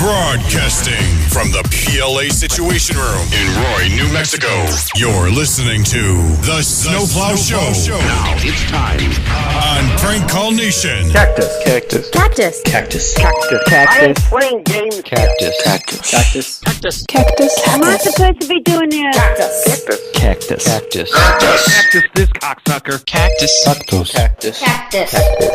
Broadcasting from the PLA Situation Room in Roy, New Mexico. You're listening to The Snowplow Show. Now it's time on Prank Call Nation. Cactus. Cactus. Cactus. Cactus. Cactus. I am playing games. Cactus. Cactus. Cactus. Cactus. Cactus. Am I supposed to be doing this? Cactus. Cactus. Cactus. Cactus. This cocksucker. Cactus. Cactus. Cactus.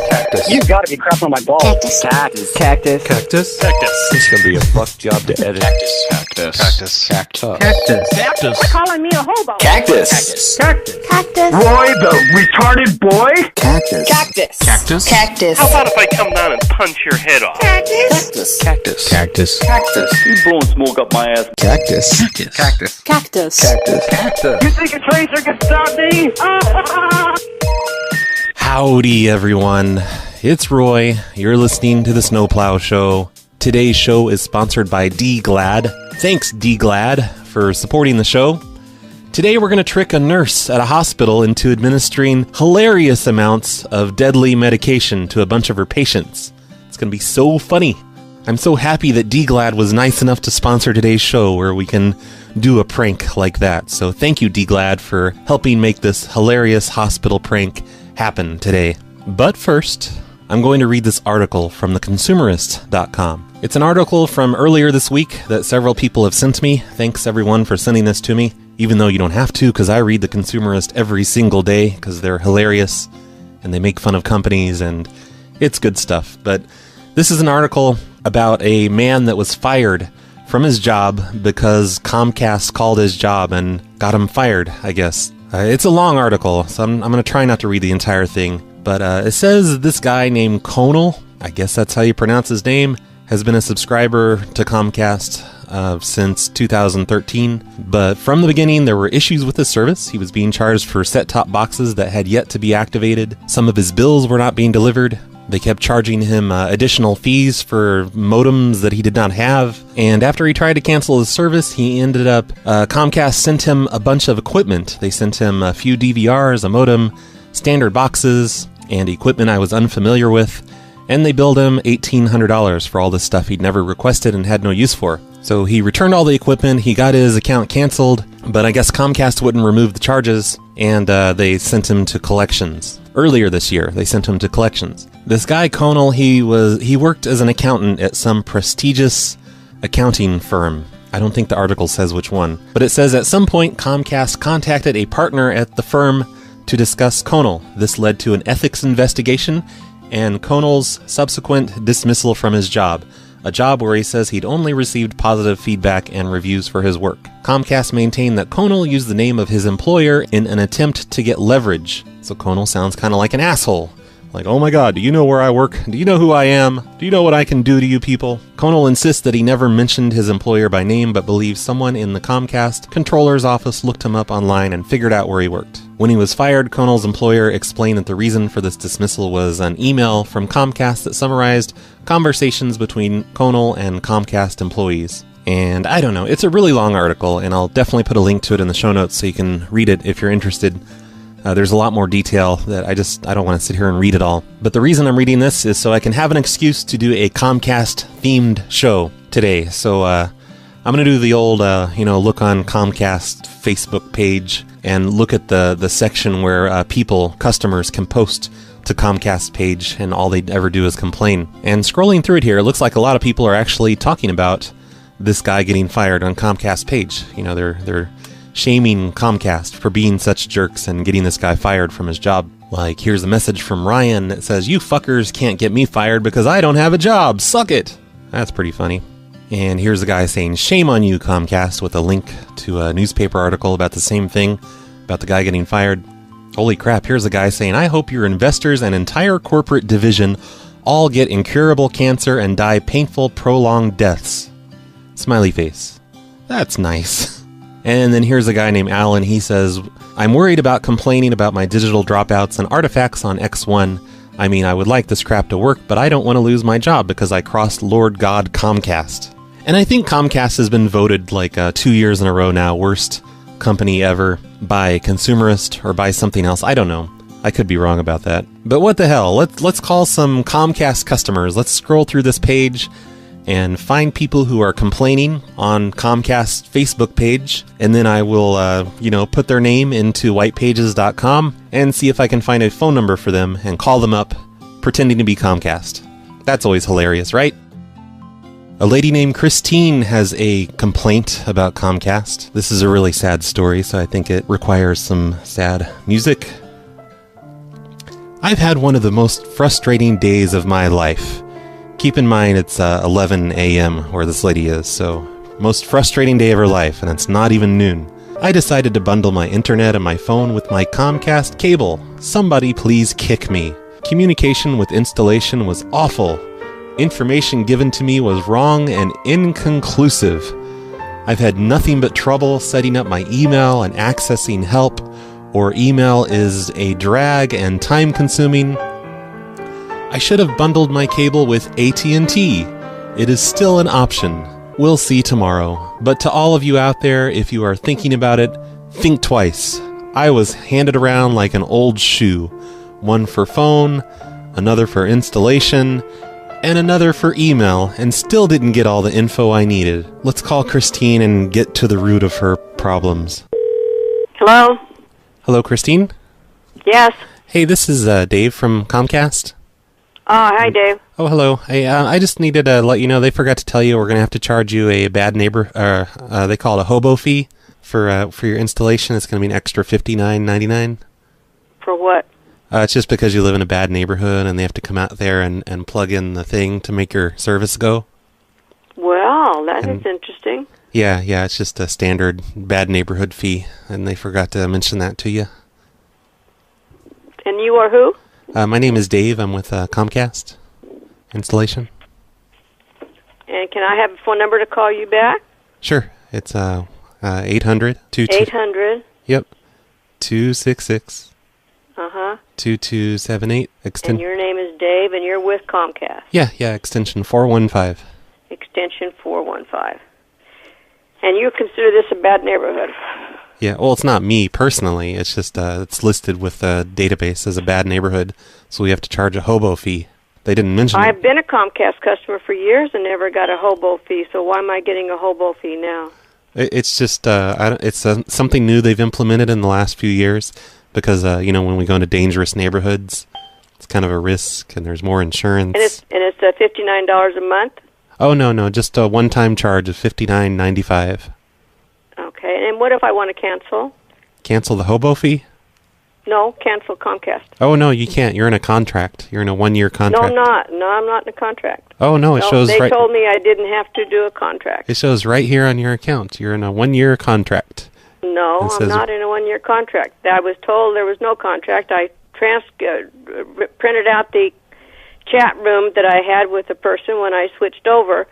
Cactus. You gotta be crap on my balls. Cactus. Cactus. Cactus. Cactus. Cactus. It's gonna be a fuck job to edit. Cactus. Cactus. Cactus. Cactus. Cactus. Cactus. Calling me a hobo. Cactus. Cactus. Cactus. Roy, the retarded boy. Cactus. Cactus. Cactus. Cactus. How about if I come down and punch your head off? Cactus. Cactus. Cactus. Cactus. You blowing smoke up my ass. Cactus. Cactus. Cactus. Cactus. Cactus. Cactus. You think a tracer can stop me? Howdy, everyone. It's Roy. You're listening to The Snowplow Show. Today's show is sponsored by D-Glad. Thanks, D-Glad, for supporting the show. Today we're going to trick a nurse at a hospital into administering hilarious amounts of deadly medication to a bunch of her patients. It's going to be so funny. I'm so happy that D-Glad was nice enough to sponsor today's show where we can do a prank like that. So thank you, D-Glad, for helping make this hilarious hospital prank happen today. But first, I'm going to read this article from theconsumerist.com. It's an article from earlier this week that several people have sent me. Thanks everyone for sending this to me, even though you don't have to, because I read The Consumerist every single day because they're hilarious and they make fun of companies and it's good stuff. But this is an article about a man that was fired from his job because Comcast called his job and got him fired, I guess. It's a long article, so I'm going to try not to read the entire thing. But it says this guy named Conal, I guess that's how you pronounce his name, has been a subscriber to Comcast since 2013. But from the beginning, there were issues with his service. He was being charged for set-top boxes that had yet to be activated. Some of his bills were not being delivered. They kept charging him additional fees for modems that he did not have. And after he tried to cancel his service, he ended up... Comcast sent him a bunch of equipment. They sent him a few DVRs, a modem, standard boxes, and equipment I was unfamiliar with. And they billed him $1,800 for all this stuff he'd never requested and had no use for. So he returned all the equipment, he got his account canceled, but I guess Comcast wouldn't remove the charges, and they sent him to collections. Earlier this year, they sent him to collections. This guy, Conal, he worked as an accountant at some prestigious accounting firm. I don't think the article says which one. But it says at some point, Comcast contacted a partner at the firm to discuss Conal. This led to an ethics investigation and Conal's subsequent dismissal from his job. A job where he says he'd only received positive feedback and reviews for his work. Comcast maintained that Conal used the name of his employer in an attempt to get leverage. So Conal sounds kind of like an asshole. Like, oh my god, do you know where I work? Do you know who I am? Do you know what I can do to you people? Conal insists that he never mentioned his employer by name, but believes someone in the Comcast controller's office looked him up online and figured out where he worked. When he was fired, Conal's employer explained that the reason for this dismissal was an email from Comcast that summarized conversations between Conal and Comcast employees. And I don't know, it's a really long article, and I'll definitely put a link to it in the show notes so you can read it if you're interested. There's a lot more detail that I don't want to sit here and read it all. But the reason I'm reading this is so I can have an excuse to do a Comcast-themed show today. So I'm going to do the old, look on Comcast Facebook page and look at the section where customers can post to Comcast page, and all they ever do is complain. And scrolling through it here, it looks like a lot of people are actually talking about this guy getting fired on Comcast page. You know, they're shaming Comcast for being such jerks and getting this guy fired from his job. Like, here's a message from Ryan that says, "You fuckers can't get me fired because I don't have a job. Suck it." That's pretty funny. And here's a guy saying, "Shame on you, Comcast," with a link to a newspaper article about the same thing, about the guy getting fired. Holy crap, here's a guy saying, "I hope your investors and entire corporate division all get incurable cancer and die painful, prolonged deaths." Smiley face. That's nice. And then here's a guy named Alan. He says, "I'm worried about complaining about my digital dropouts and artifacts on X1. I mean, I would like this crap to work, but I don't want to lose my job because I crossed Lord God Comcast." And I think Comcast has been voted like 2 years in a row now, worst company ever by Consumerist or by something else. I don't know. I could be wrong about that. But what the hell? Let's call some Comcast customers. Let's scroll through this page and find people who are complaining on Comcast's Facebook page, and then I will, put their name into whitepages.com and see if I can find a phone number for them and call them up, pretending to be Comcast. That's always hilarious, right? A lady named Christine has a complaint about Comcast. This is a really sad story, so I think it requires some sad music. I've had one of the most frustrating days of my life. Keep in mind it's 11 a.m. where this lady is, so most frustrating day of her life, and it's not even noon. I decided to bundle my internet and my phone with my Comcast cable. Somebody please kick me. Communication with installation was awful. Information given to me was wrong and inconclusive. I've had nothing but trouble setting up my email and accessing help, or email is a drag and time-consuming. I should have bundled my cable with AT&T. It is still an option. We'll see tomorrow. But to all of you out there, if you are thinking about it, think twice. I was handed around like an old shoe. One for phone, another for installation, and another for email, and still didn't get all the info I needed. Let's call Christine and get to the root of her problems. Hello? Hello, Christine? Yes. Hey, this is Dave from Comcast. Oh, hi, Dave. Oh, hello. Hey, I just needed to let you know they forgot to tell you we're going to have to charge you a bad neighbor, they call it a hobo fee for your installation. It's going to be an extra $59.99. For what? It's just because you live in a bad neighborhood and they have to come out there and plug in the thing to make your service go. Well, that is interesting. Yeah, it's just a standard bad neighborhood fee, and they forgot to mention that to you. And you are who? My name is Dave. I'm with Comcast Installation. And can I have a phone number to call you back? Sure. It's 800 800. Yep. 266. 2278. And your name is Dave, and you're with Comcast. Yeah, extension 415. Extension 415. And you consider this a bad neighborhood? Yeah, well, it's not me personally. It's just it's listed with the database as a bad neighborhood, so we have to charge a hobo fee. They didn't mention I've been a Comcast customer for years and never got a hobo fee, so why am I getting a hobo fee now? It's just it's something new they've implemented in the last few years because when we go into dangerous neighborhoods, it's kind of a risk, and there's more insurance. And it's $59 a month. Oh no, just a one-time charge of $59.95. Okay, and what if I want to cancel? Cancel the hobo fee? No, cancel Comcast. Oh no, you can't. You're in a contract. You're in a 1-year contract. No, I'm not. No, I'm not in a contract. Oh no, it shows they right. They told me I didn't have to do a contract. It shows right here on your account. You're in a 1-year contract. No, I'm not in a 1-year contract. I was told there was no contract. I printed out the chat room that I had with the person when I switched over,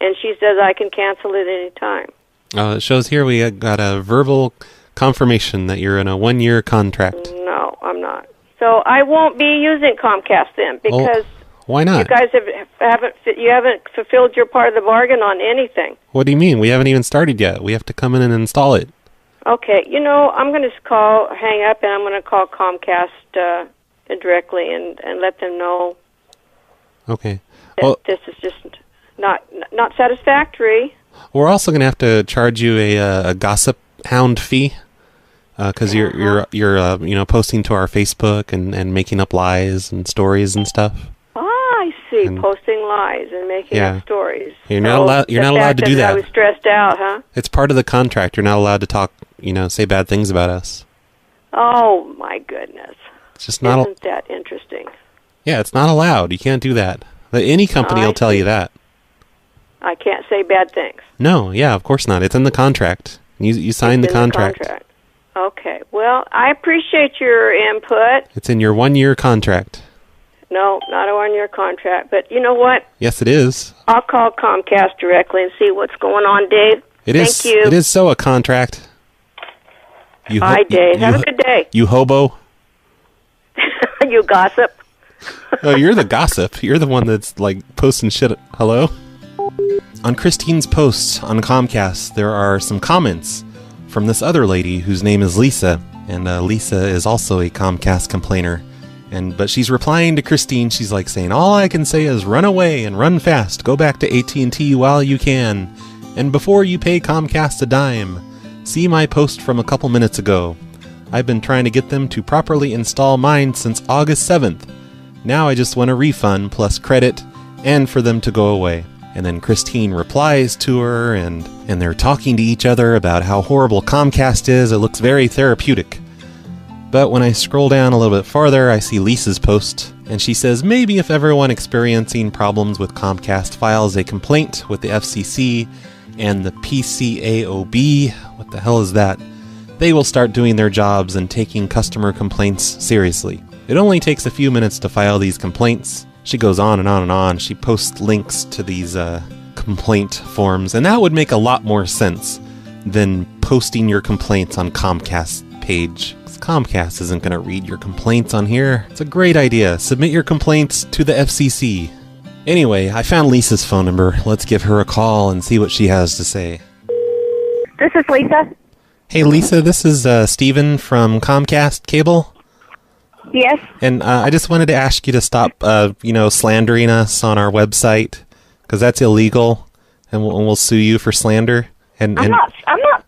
and she says I can cancel it any time. It shows here we got a verbal confirmation that you're in a 1-year contract. No, I'm not. So I won't be using Comcast then because why not? You guys haven't fulfilled your part of the bargain on anything. What do you mean? We haven't even started yet. We have to come in and install it. Okay, I'm going to hang up, and I'm going to call Comcast directly and let them know. Okay. Well, this is just not satisfactory. We're also going to have to charge you a gossip hound fee because you're posting to our Facebook and making up lies and stories and stuff. I see. Posting lies and making up stories. You're not allowed to do that. I was stressed out, huh? It's part of the contract. You're not allowed to talk. Say bad things about us. Oh my goodness! It's just not. Isn't that interesting? Yeah, it's not allowed. You can't do that. Any company will tell you that. I can't say bad things. No, yeah, of course not. It's in the contract. You signed the contract. Okay. Well, I appreciate your input. It's in your 1-year contract. No, not a 1-year contract. But you know what? Yes, it is. I'll call Comcast directly and see what's going on, Dave. Thank you. It is so a contract. Bye, Dave. Have a good day. You hobo. You gossip. Oh, you're the gossip. You're the one that's posting shit. Hello? On Christine's post on Comcast, there are some comments from this other lady whose name is Lisa, and Lisa is also a Comcast complainer. But she's replying to Christine. She's like saying, all I can say is run away and run fast. Go back to AT&T while you can. And before you pay Comcast a dime, see my post from a couple minutes ago. I've been trying to get them to properly install mine since August 7th. Now I just want a refund plus credit and for them to go away. And then Christine replies to her, and they're talking to each other about how horrible Comcast is. It looks very therapeutic. But when I scroll down a little bit farther, I see Lisa's post, and she says maybe if everyone experiencing problems with Comcast files a complaint with the FCC and the PCAOB, what the hell is that? They will start doing their jobs and taking customer complaints seriously. It only takes a few minutes to file these complaints. She goes on and on and on. She posts links to these complaint forms, and that would make a lot more sense than posting your complaints on Comcast's page. Comcast isn't going to read your complaints on here. It's a great idea. Submit your complaints to the FCC. Anyway, I found Lisa's phone number. Let's give her a call and see what she has to say. This is Lisa. Hey, Lisa, this is Steven from Comcast Cable. Yes. And I just wanted to ask you to stop, slandering us on our website, because that's illegal, and we'll sue you for slander. I'm not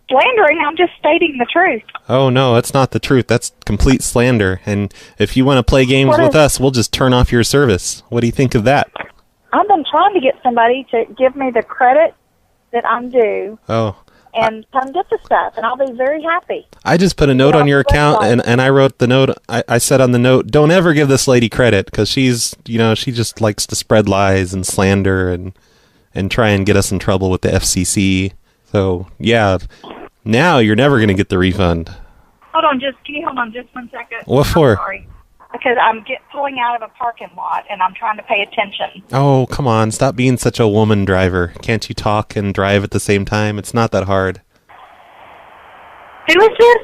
slandering. I'm just stating the truth. Oh no, that's not the truth. That's complete slander. And if you want to play games with us, we'll just turn off your service. What do you think of that? I've been trying to get somebody to give me the credit that I'm due. Oh. And come get the stuff, and I'll be very happy. I just put a note on your account, and I wrote the note. I said on the note, don't ever give this lady credit, because she's, she just likes to spread lies and slander and try and get us in trouble with the FCC. So, yeah, now you're never going to get the refund. Can you hold on just 1 second? What for? I'm sorry. Because I'm pulling out of a parking lot, and I'm trying to pay attention. Oh, come on. Stop being such a woman driver. Can't you talk and drive at the same time? It's not that hard. Who is this?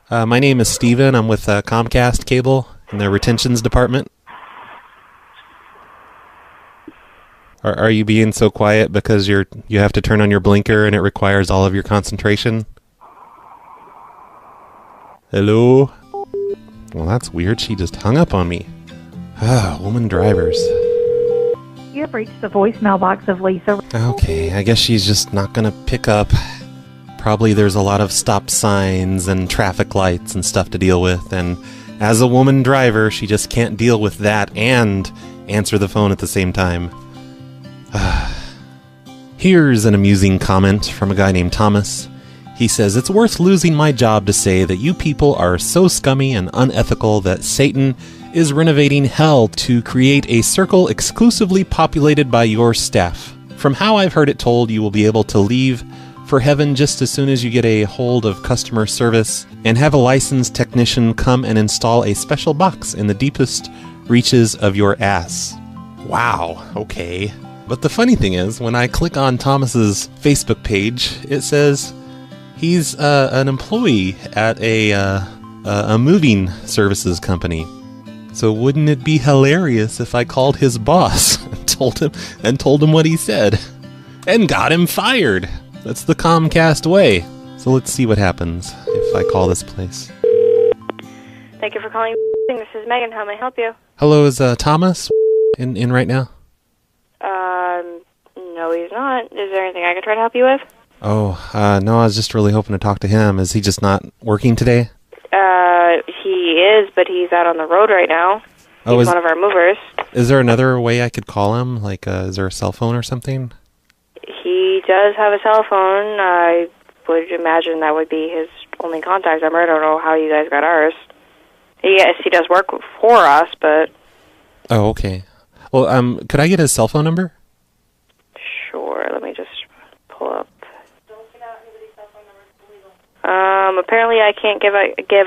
My name is Steven. I'm with Comcast Cable in the retentions department. Are you being so quiet because you have to turn on your blinker and it requires all of your concentration? Hello? Well, that's weird. She just hung up on me. Woman drivers. You have reached the voicemail box of Lisa. Okay, I guess she's just not going to pick up. Probably there's a lot of stop signs and traffic lights and stuff to deal with, and as a woman driver, she just can't deal with that and answer the phone at the same time. Here's an amusing comment from a guy named Thomas. He says, it's worth losing my job to say that you people are so scummy and unethical that Satan is renovating hell to create a circle exclusively populated by your staff. From how I've heard it told, you will be able to leave for heaven just as soon as you get a hold of customer service and have a licensed technician come and install a special box in the deepest reaches of your ass. Wow, okay. But the funny thing is, when I click on Thomas's Facebook page, it says he's an employee at a moving services company. So wouldn't it be hilarious if I called his boss and told him what he said and got him fired? That's the Comcast way. So let's see what happens if I call this place. Thank you for calling. This is Megan. How may I help you? Hello, is Thomas in right now? No, he's not. Is there anything I can try to help you with? Oh, no, I was just really hoping to talk to him. Is he just not working today? He is, but he's out on the road right now. He's one of our movers. Is there another way I could call him? Like, is there a cell phone or something? He does have a cell phone. I would imagine that would be his only contact number. I don't know how you guys got ours. Yes, he does work for us, but... Oh, okay. Well, could I get his cell phone number? Sure, let me just pull up. Apparently I can't give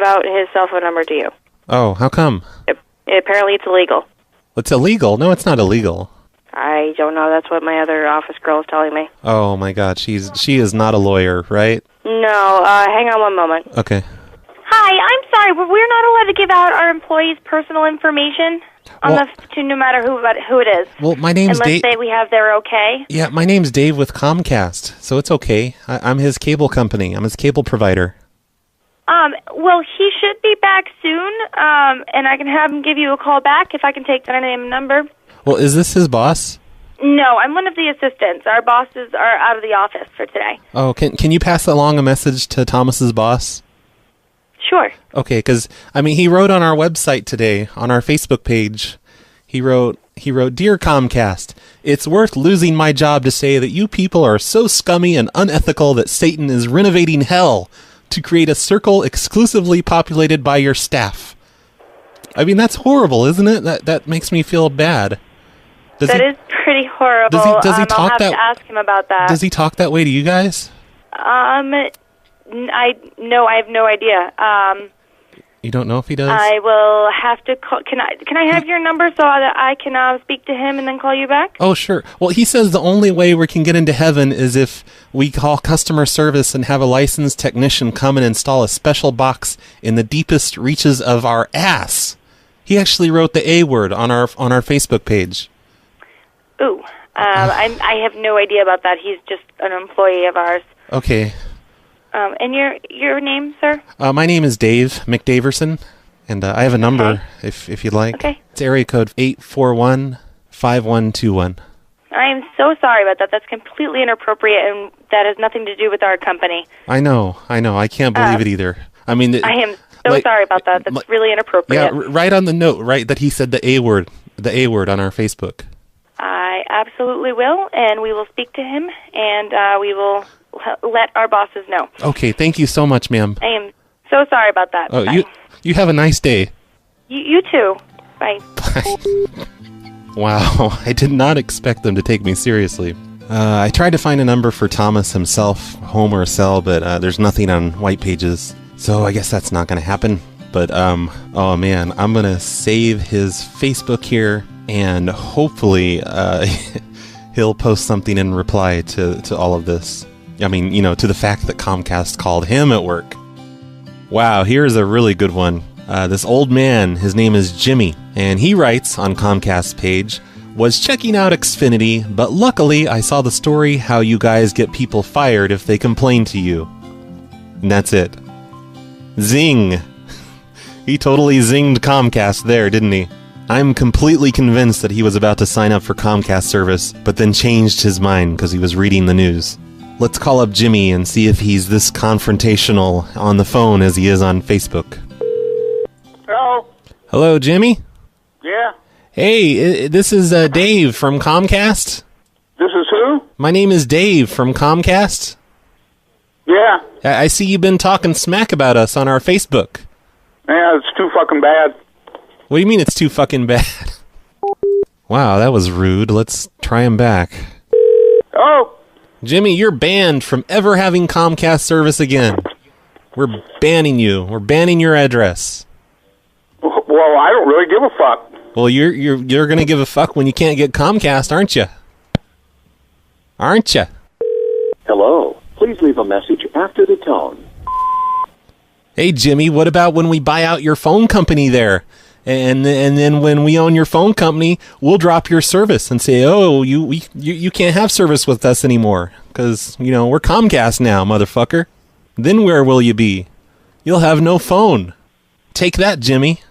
out his cell phone number to you. Oh, how come? Apparently it's illegal. It's illegal? No, it's not illegal. I don't know. That's what my other office girl is telling me. Oh my God, she is not a lawyer, right? No. Hang on one moment. Okay. Hi, I'm sorry, but we're not allowed to give out our employees' personal information to no matter who it is. Well, my name's Dave. Unless we have their okay. Yeah, my name's Dave with Comcast, so it's okay. I'm his cable company. I'm his cable provider. Well, he should be back soon, and I can have him give you a call back if I can take that name and number. Well, is this his boss? No, I'm one of the assistants. Our bosses are out of the office for today. Oh, can you pass along a message to Thomas's boss? Sure. Okay, because, I mean, he wrote on our website today, on our Facebook page, he wrote, Dear Comcast, it's worth losing my job to say that you people are so scummy and unethical that Satan is renovating hell to create a circle exclusively populated by your staff. I mean, that's horrible, isn't it? That makes me feel bad. That is pretty horrible. Does he talk I'll have that? to ask him about that. Does he talk that way to you guys? I have no idea. You don't know if he does? I will have to call. Can I have your number so that I can speak to him and then call you back? Oh, sure. Well, he says the only way we can get into heaven is if we call customer service and have a licensed technician come and install a special box in the deepest reaches of our ass. He actually wrote the A word on our Facebook page. Ooh, I have no idea about that. He's just an employee of ours. Okay. And your name, sir? My name is Dave McDaverson, and I have a number if you'd like. Okay. It's area code 841-5121. I am so sorry about that. That's completely inappropriate, and that has nothing to do with our company. I know. I can't believe it either. I mean, I am so sorry about that. That's really inappropriate. Yeah, right on the note, right, that he said the A word on our Facebook. I absolutely will, and we will speak to him, and we will let our bosses know. Okay, thank you so much, ma'am. I am so sorry about that. Oh, Bye. you have a nice day. You too. Bye. Bye. Wow, I did not expect them to take me seriously. I tried to find a number for Thomas himself, home or cell, but there's nothing on White Pages, so I guess that's not going to happen. But, oh man, I'm going to save his Facebook here, and hopefully he'll post something in reply to all of this. I mean, to the fact that Comcast called him at work. Wow, here's a really good one. This old man, his name is Jimmy, and he writes on Comcast's page, was checking out Xfinity, but luckily I saw the story how you guys get people fired if they complain to you. And that's it. Zing! He totally zinged Comcast there, didn't he? I'm completely convinced that he was about to sign up for Comcast service, but then changed his mind because he was reading the news. Let's call up Jimmy and see if he's this confrontational on the phone as he is on Facebook. Hello? Hello, Jimmy? Yeah? Hey, this is Dave from Comcast. This is who? My name is Dave from Comcast. Yeah. I see you've been talking smack about us on our Facebook. Yeah, it's too fucking bad. What do you mean it's too fucking bad? Wow, that was rude. Let's try him back. Oh! Jimmy, you're banned from ever having Comcast service again. We're banning you. We're banning your address. Well, I don't really give a fuck. Well, you're gonna give a fuck when you can't get Comcast, aren't you? Aren't you? Hello. Please leave a message after the tone. Hey, Jimmy, what about when we buy out your phone company there? And then when we own your phone company, we'll drop your service and say, oh, you can't have service with us anymore because, we're Comcast now, motherfucker. Then where will you be? You'll have no phone. Take that, Jimmy.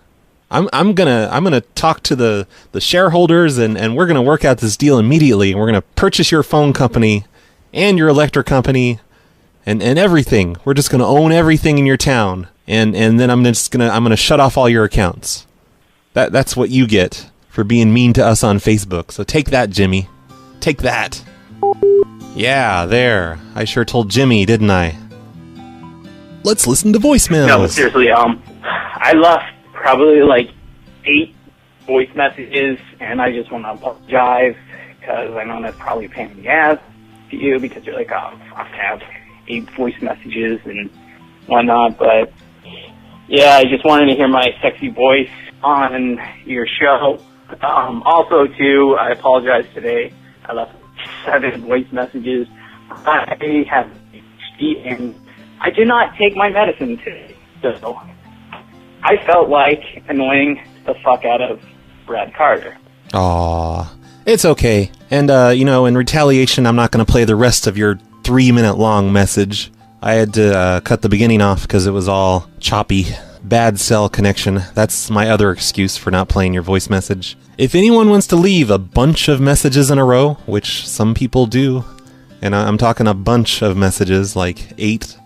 I'm gonna talk to the shareholders and we're gonna work out this deal immediately. We're gonna purchase your phone company and your electric company and everything. We're just gonna own everything in your town and then I'm gonna shut off all your accounts. That's what you get for being mean to us on Facebook. So take that, Jimmy. Take that. Yeah, there. I sure told Jimmy, didn't I? Let's listen to voicemails. No, but seriously, I left probably like 8 voice messages, and I just want to apologize because I know that's probably a pain in the ass to you because you're like, oh, I have 8 voice messages and whatnot. But yeah, I just wanted to hear my sexy voice on your show. Also, too, I apologize today. I left 7 voice messages. I have ADHD, and I did not take my medicine today. So I felt like annoying the fuck out of Brad Carter. Aw, it's okay. And, in retaliation, I'm not going to play the rest of your 3-minute long message. I had to cut the beginning off because it was all choppy. Bad cell connection. That's my other excuse for not playing your voice message. If anyone wants to leave a bunch of messages in a row, which some people do, and I'm talking a bunch of messages, like 8,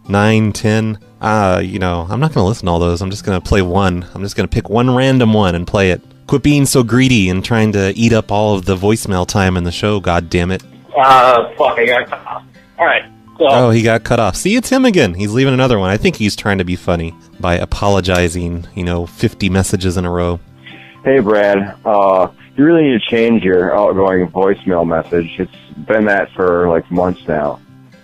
9, 10, I'm not going to listen to all those. I'm just going to play one. I'm just going to pick one random one and play it. Quit being so greedy and trying to eat up all of the voicemail time in the show, god damn it. Fuck, I got cut off. Alright. Oh, he got cut off. See, it's him again. He's leaving another one. I think he's trying to be funny by apologizing, 50 messages in a row. Hey, Brad. You really need to change your outgoing voicemail message. It's been that for, months now.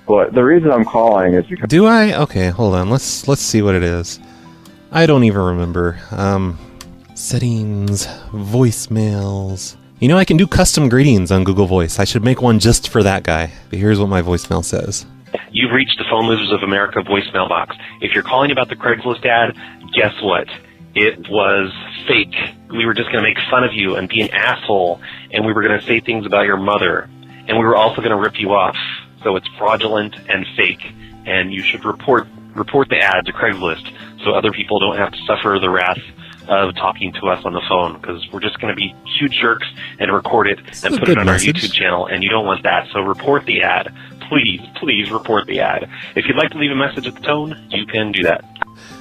But the reason I'm calling is because... Do I? Okay, hold on. Let's see what it is. I don't even remember. Settings, voicemails... I can do custom greetings on Google Voice. I should make one just for that guy. But here's what my voicemail says. You've reached the Phone Losers of America voicemail box. If you're calling about the Craigslist ad, guess what? It was fake. We were just going to make fun of you and be an asshole, and we were going to say things about your mother, and we were also going to rip you off. So it's fraudulent and fake, and you should report the ad to Craigslist so other people don't have to suffer the wrath of talking to us on the phone, because we're just going to be huge jerks and record it and put it on our YouTube channel, and you don't want that. So report the ad. Please report the ad. If you'd like to leave a message at the tone, you can do that.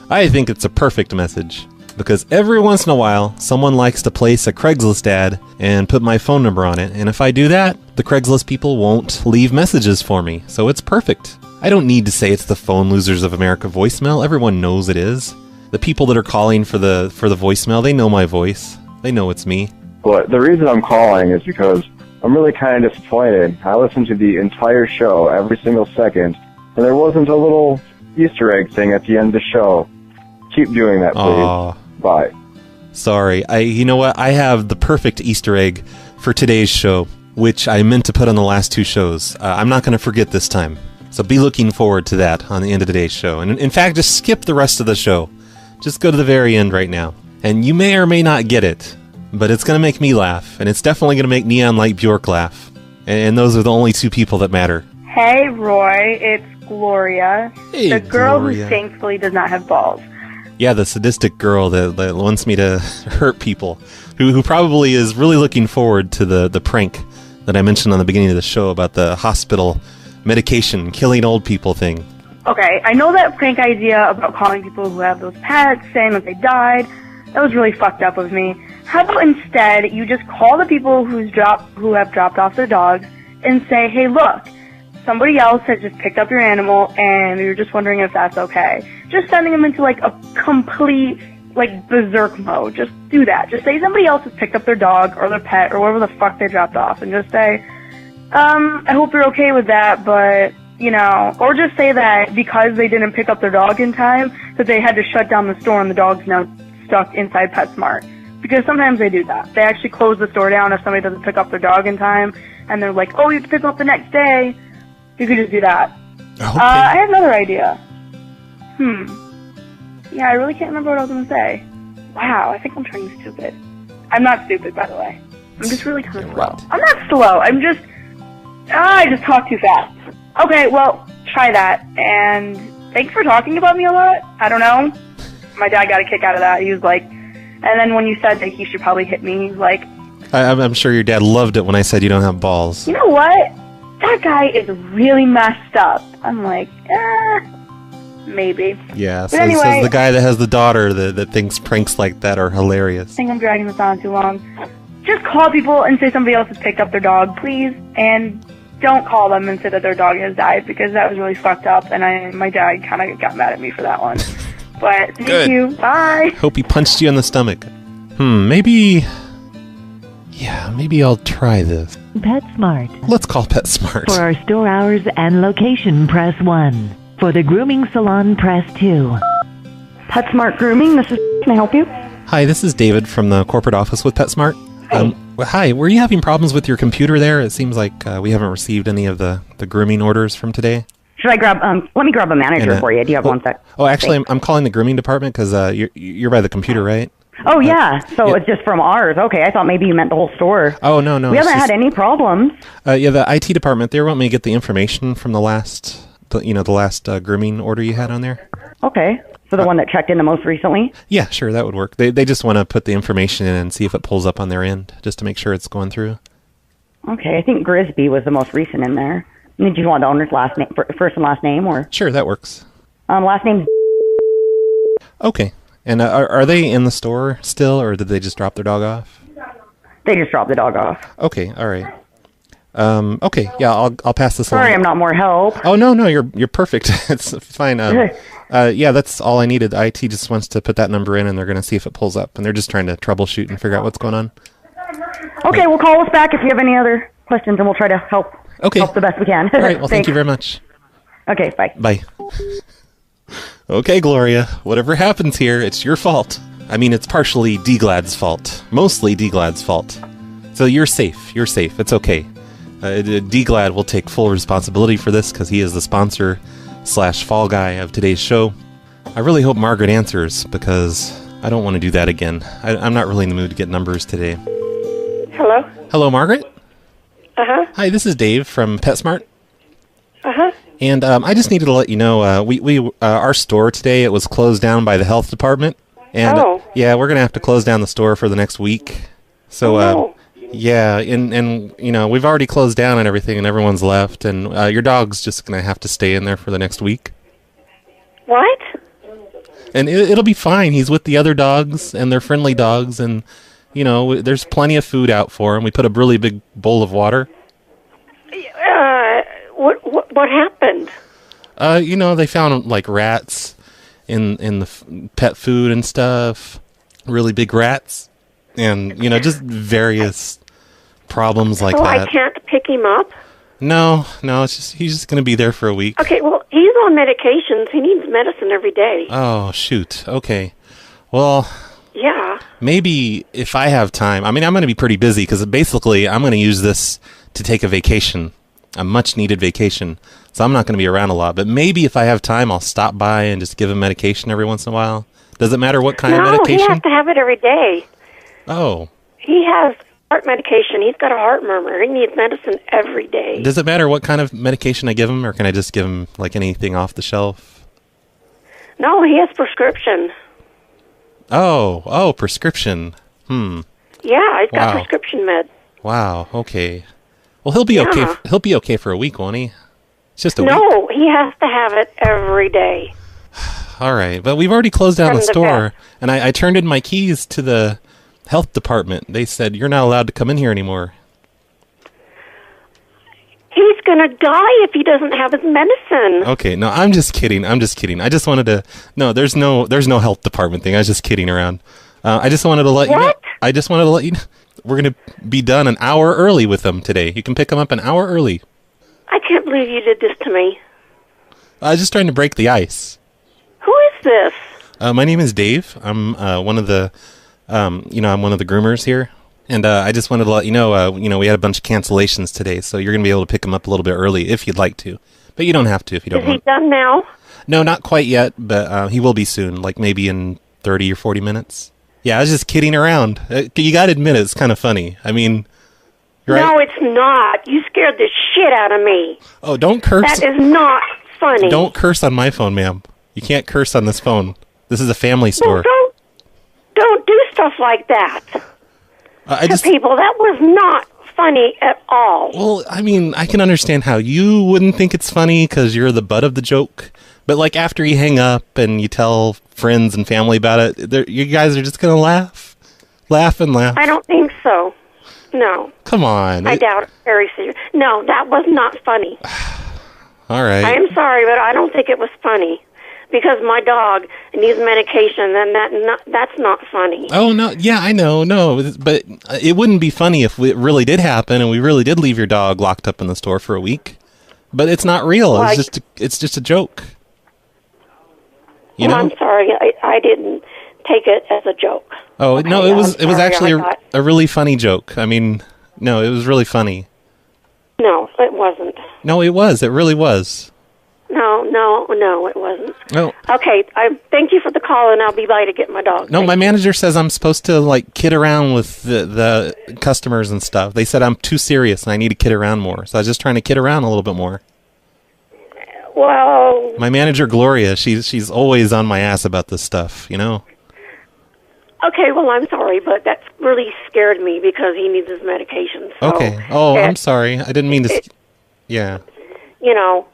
I think it's a perfect message, because every once in a while, someone likes to place a Craigslist ad and put my phone number on it, and if I do that, the Craigslist people won't leave messages for me, so it's perfect. I don't need to say it's the Phone Losers of America voicemail. Everyone knows it is. The people that are calling for the voicemail, they know my voice. They know it's me. But the reason I'm calling is because I'm really kind of disappointed. I listened to the entire show, every single second, and there wasn't a little Easter egg thing at the end of the show. Keep doing that, please. Aww. Bye. Sorry. You know what? I have the perfect Easter egg for today's show, which I meant to put on the last two shows. I'm not going to forget this time. So be looking forward to that on the end of today's show. And in fact, just skip the rest of the show. Just go to the very end right now. And you may or may not get it, but it's going to make me laugh. And it's definitely going to make Neon Light Bjork laugh. And those are the only two people that matter. Hey, Roy, it's Gloria. Hey, the girl Gloria. who thankfully does not have balls. Yeah, the sadistic girl that wants me to hurt people. Who probably is really looking forward to the prank that I mentioned on the beginning of the show about the hospital medication killing old people thing. Okay, I know that prank idea about calling people who have those pets, saying that they died. That was really fucked up of me. How about instead you just call the people who have dropped off their dogs and say, hey, look, somebody else has just picked up your animal and we were just wondering if that's okay. Just sending them into a complete berserk mode. Just do that. Just say somebody else has picked up their dog or their pet or whatever the fuck they dropped off, and just say, I hope you're okay with that, but or just say that because they didn't pick up their dog in time, that they had to shut down the store and the dog's now stuck inside PetSmart. Because sometimes they do that. They actually close the store down if somebody doesn't pick up their dog in time, and they're like, oh, you have to pick them up the next day. You could just do that. Okay. I have another idea. Yeah, I really can't remember what I was going to say. Wow, I think I'm turning stupid. I'm not stupid, by the way. I'm just really kind of slow. I'm not slow. I'm just... I just talk too fast. Okay, well, try that. And thanks for talking about me a lot. I don't know. My dad got a kick out of that. He was like... And then when you said that he should probably hit me, he's like... I'm sure your dad loved it when I said you don't have balls. You know what? That guy is really messed up. I'm like, maybe. Yeah, But anyway, says the guy that has the daughter that thinks pranks like that are hilarious. I think I'm dragging this on too long. Just call people and say somebody else has picked up their dog, please. And don't call them and say that their dog has died, because that was really fucked up, and my dad kind of got mad at me for that one. But thank you. Bye. Hope he punched you in the stomach. Maybe I'll try this. PetSmart. Let's call PetSmart. For our store hours and location, press 1. For the grooming salon, press 2. PetSmart Grooming, this is... Can I help you? Hi, this is David from the corporate office with PetSmart. Hi, were you having problems with your computer there? It seems like we haven't received any of the grooming orders from today. Should I grab... let me grab a manager for you. Do you have one sec? Oh, actually, I'm calling the grooming department because you're by the computer, right? Oh, yeah. So it's just from ours. Okay, I thought maybe you meant the whole store. Oh, no. We haven't had any problems. The IT department, they want me to get the information from the last the last grooming order you had on there. Okay. So the one that checked in the most recently? Yeah, sure, that would work. They just want to put the information in and see if it pulls up on their end, just to make sure it's going through. Okay, I think Grisby was the most recent in there. Did you want the owner's last name, first and last name, or? Sure, that works. Last name. Okay. And are they in the store still, or did they just drop their dog off? They just dropped the dog off. Okay, all right. Okay, yeah, I'll pass this along. Sorry, I'm not more help. Oh no, you're perfect. It's fine. Yeah, that's all I needed. IT just wants to put that number in, and they're going to see if it pulls up, and they're just trying to troubleshoot and figure out what's going on. Okay, well, call us back if you have any other questions, and we'll try to help. Okay. Help the best we can. All right. Well, thank you very much. Okay. Bye. Bye. Okay, Gloria. Whatever happens here, it's your fault. I mean, it's partially D-Glad's fault. Mostly D-Glad's fault. So you're safe. You're safe. It's okay. D-Glad will take full responsibility for this because he is the sponsor / fall guy of today's show. I really hope Margaret answers because I don't want to do that again. I'm not really in the mood to get numbers today. Hello? Hello, Margaret? Uh-huh. Hi, this is Dave from PetSmart. Uh-huh. And I just needed to let you know, we our store today, it was closed down by the health department. And yeah, we're going to have to close down the store for the next week. So, yeah, and we've already closed down and everything, and everyone's left, and your dog's just going to have to stay in there for the next week. What? And it'll be fine. He's with the other dogs, and they're friendly dogs, and, there's plenty of food out for him. We put a really big bowl of water. What happened? They found, like, rats in the pet food and stuff. Really big rats. And, just various problems like that. I can't pick him up? No, it's just he's just going to be there for a week. Okay, well, he's on medications. He needs medicine every day. Oh, shoot. Okay. Well, yeah. Maybe if I have time. I mean, I'm going to be pretty busy because basically I'm going to use this to take a vacation, a much-needed vacation. So I'm not going to be around a lot. But maybe if I have time, I'll stop by and just give him medication every once in a while. Does it matter what kind of medication? No, he has to have it every day. Oh. He has heart medication. He's got a heart murmur. He needs medicine every day. Does it matter what kind of medication I give him, or can I just give him, like, anything off the shelf? No, he has prescription. Oh, prescription. Yeah, he's got prescription meds. Wow, okay. Well, he'll be okay. He'll be okay for a week, won't he? It's just a week. No, he has to have it every day. All right, but we've already closed down the store, and I turned in my keys to the health department. They said, you're not allowed to come in here anymore. He's going to die if he doesn't have his medicine. Okay, no, I'm just kidding. I just wanted to... No, there's no health department thing. I was just kidding around. I just wanted to let you know. I just wanted to let you know. We're going to be done an hour early with them today. You can pick them up an hour early. I can't believe you did this to me. I was just trying to break the ice. Who is this? My name is Dave. I'm one of the... I'm one of the groomers here, and I just wanted to let you know, we had a bunch of cancellations today, so you're going to be able to pick him up a little bit early if you'd like to, but you don't have to if you don't want. Is he done now? No, not quite yet, but he will be soon, like maybe in 30 or 40 minutes. Yeah, I was just kidding around. You got to admit it's kind of funny. I mean, right? No, it's not. You scared the shit out of me. Oh, don't curse. That is not funny. Don't curse on my phone, ma'am. You can't curse on this phone. This is a family store. Well, don't do stuff like that to people. That was not funny at all. Well, I mean, I can understand how you wouldn't think it's funny because you're the butt of the joke. But, like, after you hang up and you tell friends and family about it, you guys are just going to laugh. Laugh and laugh. I don't think so. No. Come on. I doubt it. Very serious. No, that was not funny. All right. I am sorry, but I don't think it was funny. Because my dog needs medication, then that's not funny. Oh, no. Yeah, I know. No, but it wouldn't be funny if it really did happen and we really did leave your dog locked up in the store for a week. But it's not real. Well, it's just a joke. You know? I'm sorry. I didn't take it as a joke. Oh, okay, no, it was actually a really funny joke. I mean, no, it was really funny. No, it wasn't. No, it was. It really was. No, it wasn't. Oh. Okay, I thank you for the call, and I'll be by to get my dog. No, my manager says I'm supposed to, like, kid around with the customers and stuff. They said I'm too serious and I need to kid around more. So I was just trying to kid around a little bit more. Well, My manager, Gloria, she's always on my ass about this stuff, you know? okay, well, I'm sorry, but that's really scared me because he needs his medication. So Okay. Oh, I'm sorry. I didn't mean to... Yeah. You know,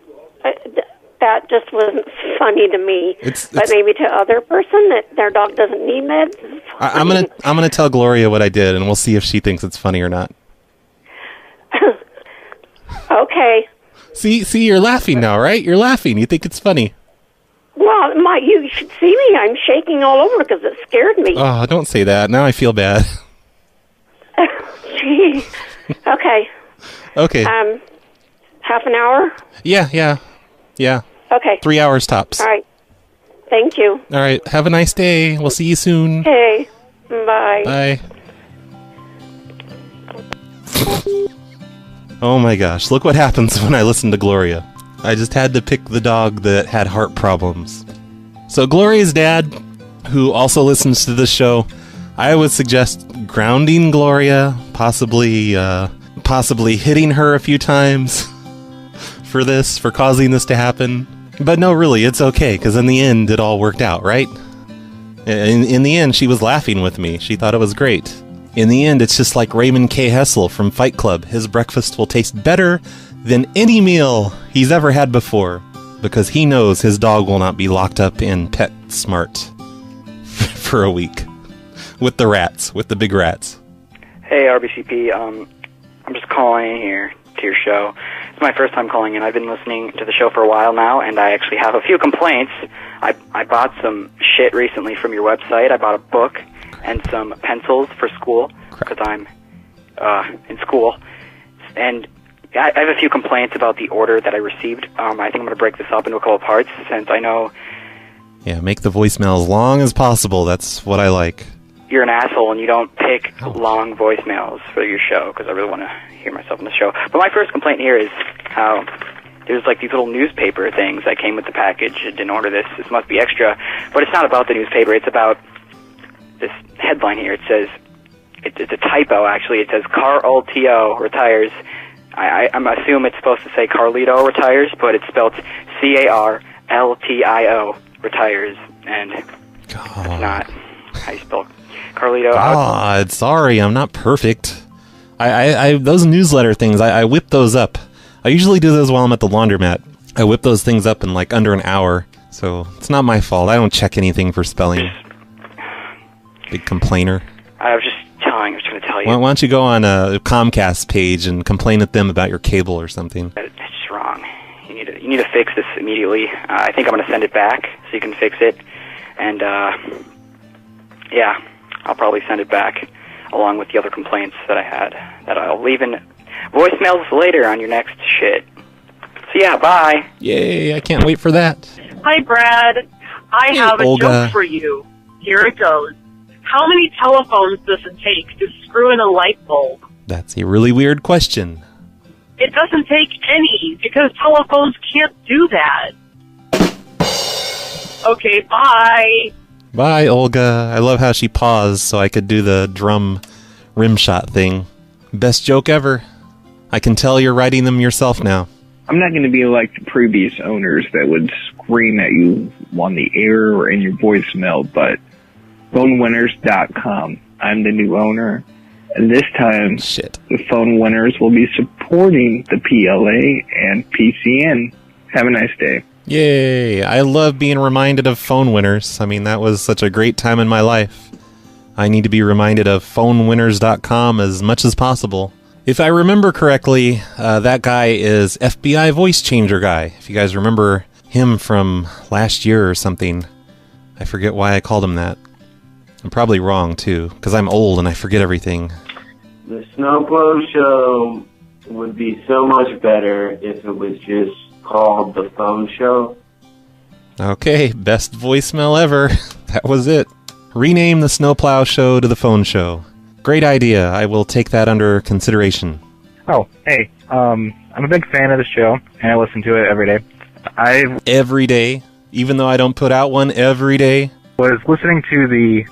that just wasn't funny to me. But maybe to other person that their dog doesn't need meds. I'm gonna tell Gloria what I did, and we'll see if she thinks it's funny or not. Okay. See, you're laughing now, right? You're laughing. You think it's funny. Well, you should see me. I'm shaking all over because it scared me. Oh, don't say that. Now I feel bad. Gee. Okay. Okay. Half an hour? Yeah. Okay. 3 hours tops. All right. Thank you. All right. Have a nice day. We'll see you soon. Okay. Bye. Bye. Oh my gosh, look what happens when I listen to Gloria. I just had to pick the dog that had heart problems. So Gloria's dad, who also listens to this show, I would suggest grounding Gloria, possibly hitting her a few times for causing this to happen. But no, really, it's okay, because in the end, it all worked out, right? In the end, she was laughing with me. She thought it was great. In the end, it's just like Raymond K. Hessel from Fight Club. His breakfast will taste better than any meal he's ever had before, because he knows his dog will not be locked up in PetSmart for a week. With the big rats. Hey, RBCP. I'm just calling in here to your show. It's my first time calling in. I've been listening to the show for a while now, and I actually have a few complaints. I bought some shit recently from your website. I bought a book and some pencils for school, because I'm in school. And I have a few complaints about the order that I received. I think I'm going to break this up into a couple of parts, since I know... Yeah, make the voicemail as long as possible. That's what I like. You're an asshole and you don't pick long voicemails for your show, because I really want to hear myself on the show. But my first complaint here is how there's like these little newspaper things that came with the package. I didn't order this. This must be extra. But it's not about the newspaper. It's about this headline here. It says, it's a typo actually. It says Carl T.O. retires. I assume it's supposed to say Carlito retires, but it's spelled C-A-R-L-T-I-O retires. And that's not how you spell Carlito. God, sorry, I'm not perfect. I those newsletter things, I whip those up. I usually do those while I'm at the laundromat. I whip those things up in like under an hour, so it's not my fault. I don't check anything for spelling. Big complainer. I was just going to tell you. Why don't you go on a Comcast page and complain at them about your cable or something? It's just wrong. You need to fix this immediately. I think I'm going to send it back so you can fix it. And, yeah, I'll probably send it back along with the other complaints that I had that I'll leave in voicemails later on your next shit. So, yeah, bye. Yay, I can't wait for that. Hi, Brad. I have a Olga. joke for you. Here it goes. How many telephones does it take to screw in a light bulb? That's a really weird question. It doesn't take any, because telephones can't do that. Okay, bye. Bye, Olga. I love how she paused so I could do the drum rim shot thing. Best joke ever. I can tell you're writing them yourself now. I'm not going to be like the previous owners that would scream at you on the air or in your voicemail, but PhoneWinners.com. I'm the new owner, and this time the Phone Winners will be supporting the PLA and PCN. Have a nice day. Yay! I love being reminded of Phone Winners. I mean, that was such a great time in my life. I need to be reminded of PhoneWinners.com as much as possible. If I remember correctly, that guy is FBI voice changer guy. If you guys remember him from last year or something. I forget why I called him that. I'm probably wrong, too, because I'm old and I forget everything. The Snowplow Show would be so much better if it was just called The Phone Show. Okay, best voicemail ever. That was it. Rename the Snowplow Show to The Phone Show. Great idea. I will take that under consideration. Oh, hey. I'm a big fan of the show, and I listen to it every day. Every day? Even though I don't put out one every day? Was listening to the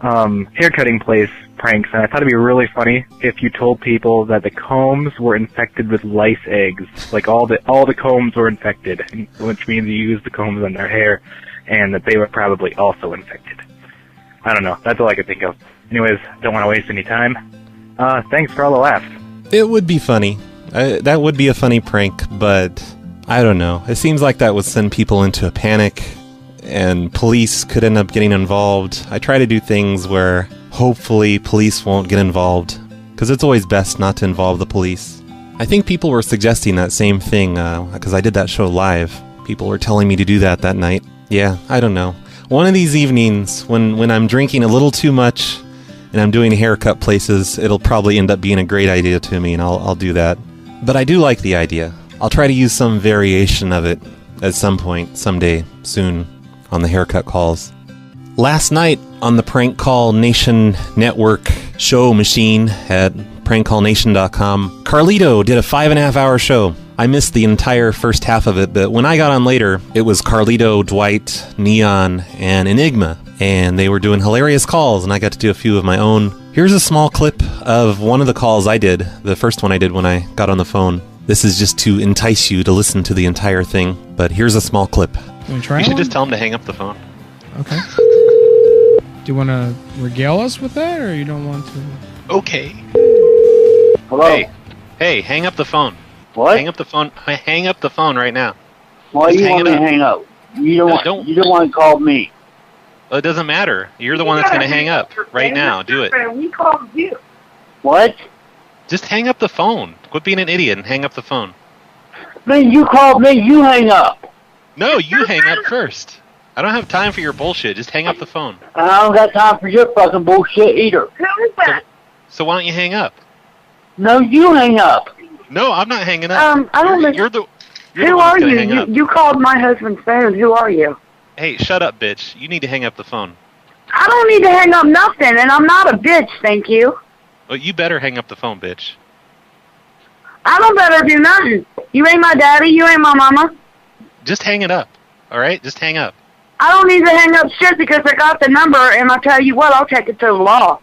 haircutting place pranks, and I thought it'd be really funny if you told people that the combs were infected with lice eggs. Like all the combs were infected, which means you use the combs on their hair, and that they were probably also infected. I don't know. That's all I could think of. Anyways, don't want to waste any time. Thanks for all the laughs. It would be funny. That would be a funny prank, but I don't know. It seems like that would send people into a panic, and police could end up getting involved. I try to do things where hopefully police won't get involved, because it's always best not to involve the police. I think people were suggesting that same thing, because I did that show live. People were telling me to do that night. Yeah, I don't know. One of these evenings, when I'm drinking a little too much, and I'm doing haircut places, it'll probably end up being a great idea to me, and I'll do that. But I do like the idea. I'll try to use some variation of it at some point, someday, soon, on the haircut calls. Last night on the Prank Call Nation Network show machine at prankcallnation.com, Carlito did a 5.5-hour show. I missed the entire first half of it, but when I got on later, it was Carlito, Dwight, Neon, and Enigma, and they were doing hilarious calls, and I got to do a few of my own. Here's a small clip of one of the calls I did, the first one I did when I got on the phone. This is just to entice you to listen to the entire thing, but here's a small clip. You should just tell him to hang up the phone. Okay. Do you want to regale us with that, or you don't want to? Okay. Hello? Hey, hang up the phone. What? Hang up the phone. Hang up the phone right now. Why Just you want me to hang up? You're the one who called me. Well, it doesn't matter. You're the one that's going to hang up right now. Do it. We called you. What? Just hang up the phone. Quit being an idiot and hang up the phone. Man, you called me. You hang up. No, you hang up first. I don't have time for your bullshit. Just hang up the phone. I don't got time for your fucking bullshit either. Who is that? So why don't you hang up? No, you hang up. No, I'm not hanging up. I don't know. You're the Who one are that's gonna you? hang up. You called my husband's phone. Who are you? Hey, shut up, bitch. You need to hang up the phone. I don't need to hang up nothing, and I'm not a bitch, thank you. Well, you better hang up the phone, bitch. I don't better do nothing. You ain't my daddy, you ain't my mama. Just hang it up, all right? Just hang up. I don't need to hang up shit because I got the number, and I'll tell you what, I'll take it to the law.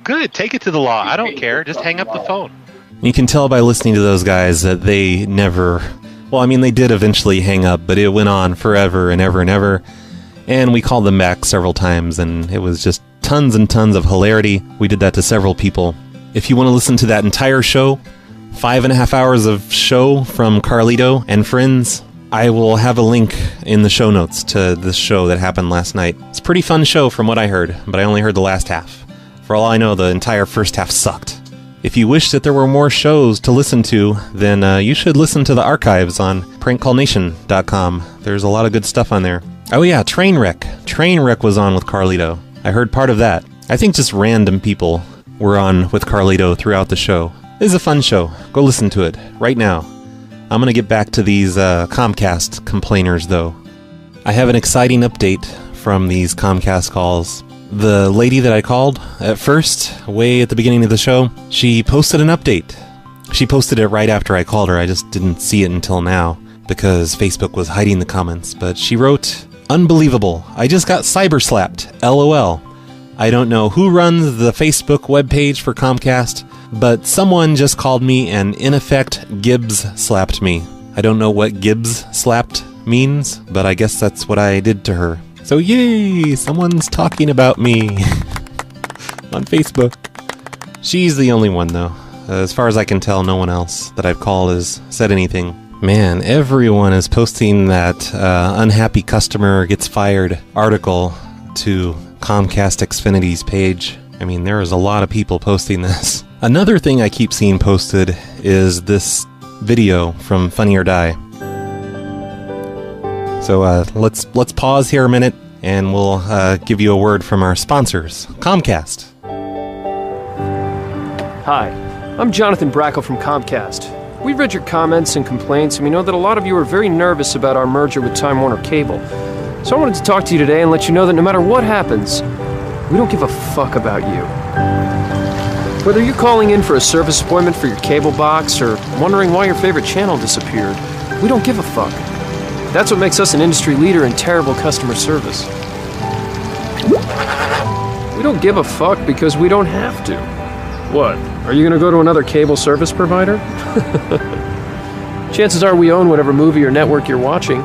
Good, take it to the law. I don't care. Just hang up the phone. You can tell by listening to those guys that they never... Well, I mean, they did eventually hang up, but it went on forever and ever and ever. And we called them back several times, and it was just tons and tons of hilarity. We did that to several people. If you want to listen to that entire show, 5.5 hours of show from Carlito and friends, I will have a link in the show notes to this show that happened last night. It's a pretty fun show from what I heard, but I only heard the last half. For all I know, the entire first half sucked. If you wish that there were more shows to listen to, then you should listen to the archives on prankcallnation.com. There's a lot of good stuff on there. Oh yeah, Trainwreck. Trainwreck was on with Carlito. I heard part of that. I think just random people were on with Carlito throughout the show. It is a fun show. Go listen to it right now. I'm going to get back to these Comcast complainers, though. I have an exciting update from these Comcast calls. The lady that I called at first, way at the beginning of the show, she posted an update. She posted it right after I called her. I just didn't see it until now because Facebook was hiding the comments. But she wrote, "Unbelievable. I just got cyber slapped. LOL. I don't know who runs the Facebook webpage for Comcast, but someone just called me and in effect Gibbs slapped me. I don't know what Gibbs slapped means, but I guess that's what I did to her. So yay, someone's talking about me on Facebook." She's the only one though. As far as I can tell, no one else that I've called has said anything. Man, everyone is posting that unhappy customer gets fired article to Comcast Xfinity's page. I mean, there is a lot of people posting this. Another thing I keep seeing posted is this video from Funny or Die. So let's pause here a minute, and we'll give you a word from our sponsors, Comcast. Hi, I'm Jonathan Brackle from Comcast. We read your comments and complaints, and we know that a lot of you are very nervous about our merger with Time Warner Cable. So I wanted to talk to you today and let you know that no matter what happens, we don't give a fuck about you. Whether you're calling in for a service appointment for your cable box or wondering why your favorite channel disappeared, we don't give a fuck. That's what makes us an industry leader in terrible customer service. We don't give a fuck because we don't have to. What? Are you gonna go to another cable service provider? Chances are we own whatever movie or network you're watching,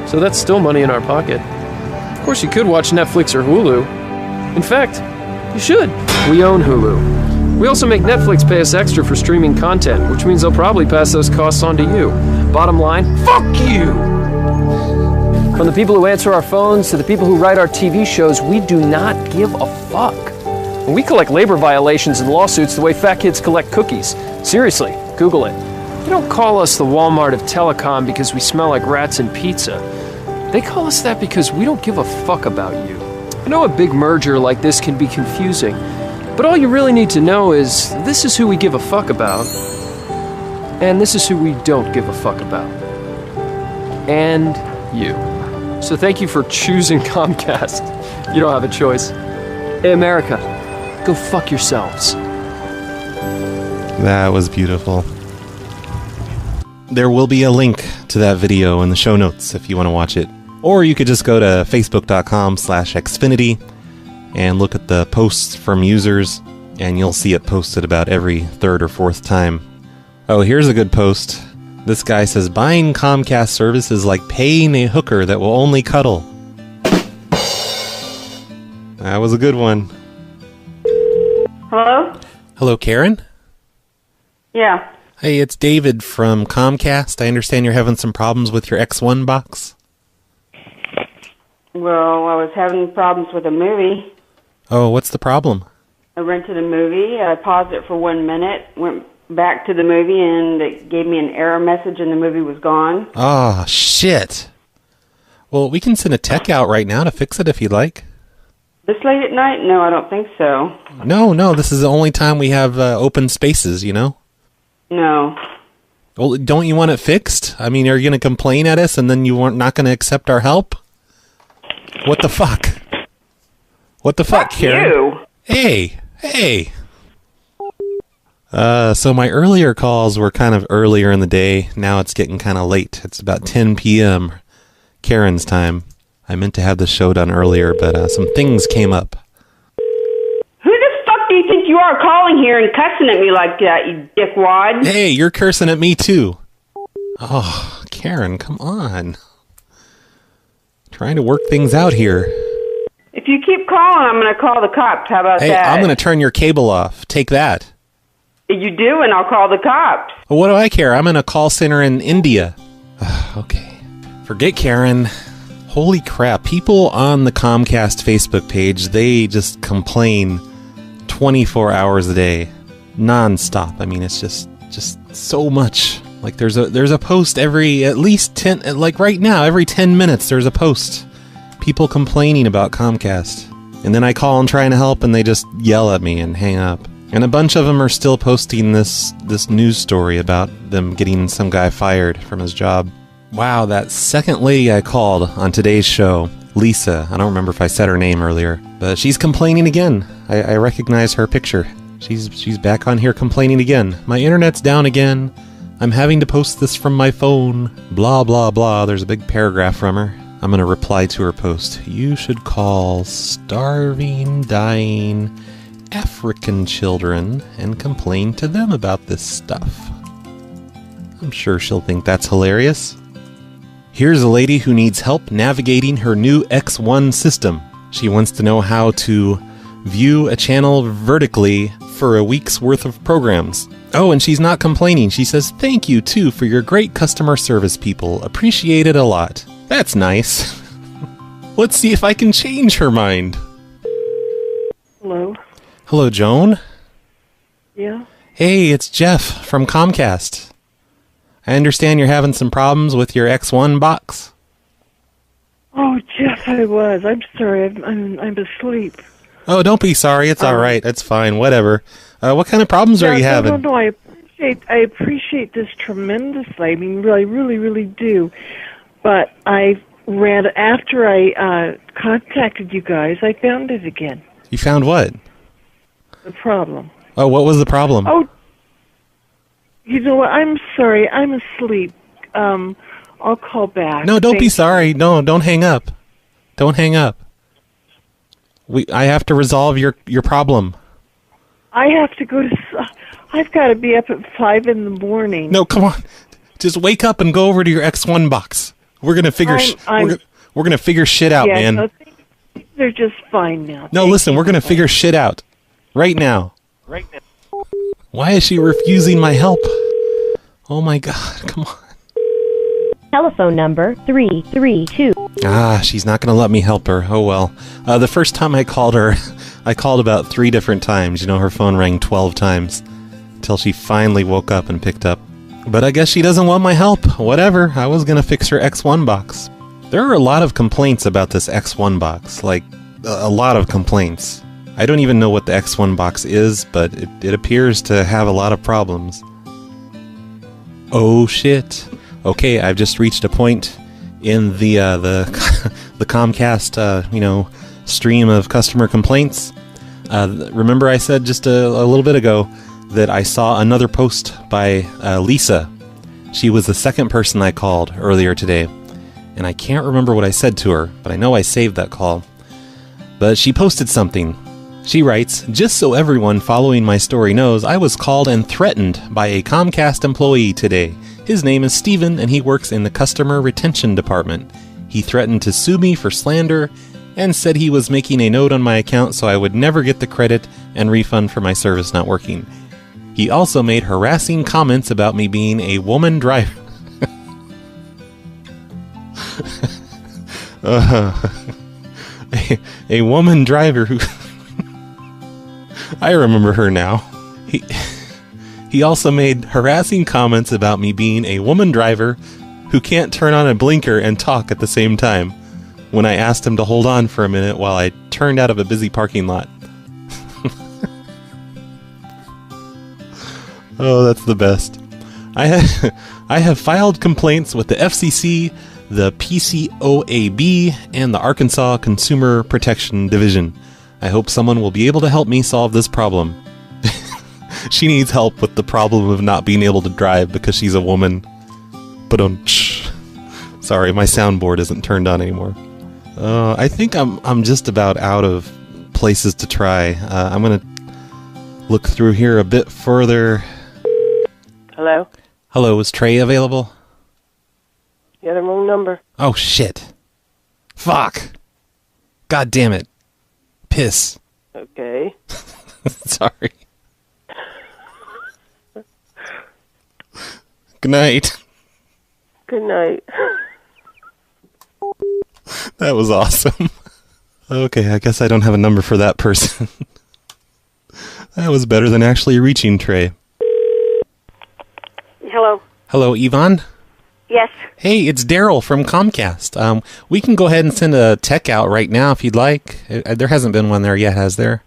so that's still money in our pocket. Of course, you could watch Netflix or Hulu. In fact, you should. We own Hulu. We also make Netflix pay us extra for streaming content, which means they'll probably pass those costs on to you. Bottom line, fuck you! From the people who answer our phones to the people who write our TV shows, we do not give a fuck. And we collect labor violations and lawsuits the way fat kids collect cookies. Seriously, Google it. They don't call us the Walmart of telecom because we smell like rats and pizza. They call us that because we don't give a fuck about you. I know a big merger like this can be confusing, but all you really need to know is this is who we give a fuck about, and this is who we don't give a fuck about. And you. So thank you for choosing Comcast. You don't have a choice. Hey, America, go fuck yourselves. That was beautiful. There will be a link to that video in the show notes if you want to watch it. Or you could just go to facebook.com/Xfinity and look at the posts from users, and you'll see it posted about every third or fourth time. Oh, here's a good post. This guy says, buying Comcast service is like paying a hooker that will only cuddle. That was a good one. Hello? Hello, Karen? Yeah. Hey, it's David from Comcast. I understand you're having some problems with your X1 box. Well, I was having problems with a movie. Oh, what's the problem? I rented a movie. I paused it for 1 minute, went back to the movie, and it gave me an error message, and the movie was gone. Oh, shit. Well, we can send a tech out right now to fix it if you'd like. This late at night? No, I don't think so. No, this is the only time we have open spaces, you know? No. Well, don't you want it fixed? I mean, are you going to complain at us and then you weren't not going to accept our help? What the fuck? What the fuck, Karen? You. Hey. So my earlier calls were kind of earlier in the day. Now it's getting kind of late. It's about 10 p.m. Karen's time. I meant to have the show done earlier, but some things came up. Who the fuck do you think you are calling here and cussing at me like that, you dickwad? Hey, you're cursing at me too. Oh, Karen, come on. Trying to work things out here. If you keep calling, I'm going to call the cops. How about Hey, that? I'm going to turn your cable off. Take that. You do, and I'll call the cops. Well, what do I care? I'm in a call center in India. Okay. Forget Karen. Holy crap. People on the Comcast Facebook page, they just complain 24 hours a day. Non-stop. I mean, it's just so much. Like, there's a post every, at least 10, like right now, every 10 minutes there's a post. People complaining about Comcast. And then I call and try to help, and they just yell at me and hang up. And a bunch of them are still posting this news story about them getting some guy fired from his job. Wow, that second lady I called on today's show, Lisa, I don't remember if I said her name earlier, but she's complaining again. I recognize her picture. She's back on here complaining again. My internet's down again. I'm having to post this from my phone. Blah, blah, blah. There's a big paragraph from her. I'm going to reply to her post. You should call starving, dying African children and complain to them about this stuff. I'm sure she'll think that's hilarious. Here's a lady who needs help navigating her new X1 system. She wants to know how to view a channel vertically for a week's worth of programs. Oh, and she's not complaining. She says, thank you, too, for your great customer service, people. Appreciate it a lot. That's nice. Let's see if I can change her mind. Hello? Hello, Joan? Yeah? Hey, it's Jeff from Comcast. I understand you're having some problems with your X1 box. Oh, Jeff, I was. I'm sorry. I'm asleep. Oh, don't be sorry. It's all right. It's fine. Whatever. What kind of problems are you having? No. I appreciate this tremendously. I mean, I really, really do. But after I contacted you guys, I found it again. You found what? The problem. Oh, what was the problem? Oh, you know what? I'm sorry. I'm asleep. I'll call back. No, don't be sorry. No, don't hang up. Don't hang up. I have to resolve your problem. I have to go to. I've got to be up at 5 in the morning. No, come on. Just wake up and go over to your X1 box. We're gonna figure. We're gonna figure shit out, man. No, they're just fine now. No, listen, we're gonna figure shit out right now. Right now. Why is she refusing my help? Oh my God! Come on. Telephone number 332. She's not gonna let me help her. Oh well. The first time I called her, I called about 3 different times. You know, her phone rang 12 times until she finally woke up and picked up. But I guess she doesn't want my help. Whatever. I was gonna fix her X1 box. There are a lot of complaints about this X1 box. Like, a lot of complaints. I don't even know what the X1 box is, but it appears to have a lot of problems. Oh shit. Okay, I've just reached a point in the Comcast, stream of customer complaints. Remember I said just a little bit ago that I saw another post by Lisa. She was the second person I called earlier today, and I can't remember what I said to her, but I know I saved that call. But she posted something. She writes, "Just so everyone following my story knows, I was called and threatened by a Comcast employee today. His name is Steven, and he works in the customer retention department. He threatened to sue me for slander and said he was making a note on my account so I would never get the credit and refund for my service not working. He also made harassing comments about me being a woman driver." A woman driver who... I remember her now. He also made harassing comments about me being a woman driver who can't turn on a blinker and talk at the same time when I asked him to hold on for a minute while I turned out of a busy parking lot. Oh, that's the best. I have filed complaints with the FCC, the PCOAB, and the Arkansas Consumer Protection Division. I hope someone will be able to help me solve this problem. She needs help with the problem of not being able to drive because she's a woman. But sorry, my soundboard isn't turned on anymore. I think I'm just about out of places to try. I'm gonna look through here a bit further. Hello? Hello, is Trey available? You had the wrong number. Oh shit. Fuck. God damn it. Piss. Okay. Sorry. Good night. Good night. That was awesome. Okay, I guess I don't have a number for that person. That was better than actually reaching Trey. Hello. Hello, Yvonne? Yes. Hey, it's Daryl from Comcast. We can go ahead and send a tech out right now if you'd like. There hasn't been one there yet, has there?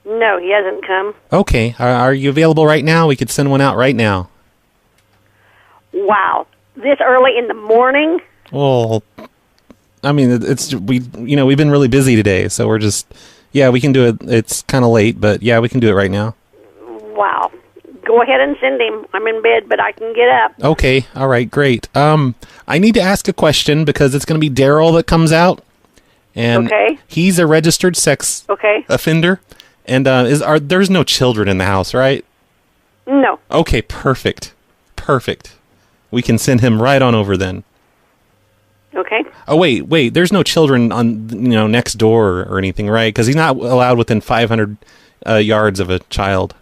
No, he hasn't come. Okay. Are you available right now? We could send one out right now. Wow. This early in the morning? Well, I mean, we've been really busy today, so we're just, we can do it. It's kind of late, but yeah, we can do it right now. Wow. Go ahead and send him. I'm in bed, but I can get up. Okay. All right. Great. I need to ask a question because it's going to be Daryl that comes out, and he's a registered sex offender, and there's no children in the house, right? No. Okay. Perfect. We can send him right on over then. Okay. Oh wait. There's no children on next door or anything, right? Because he's not allowed within 500 yards of a child.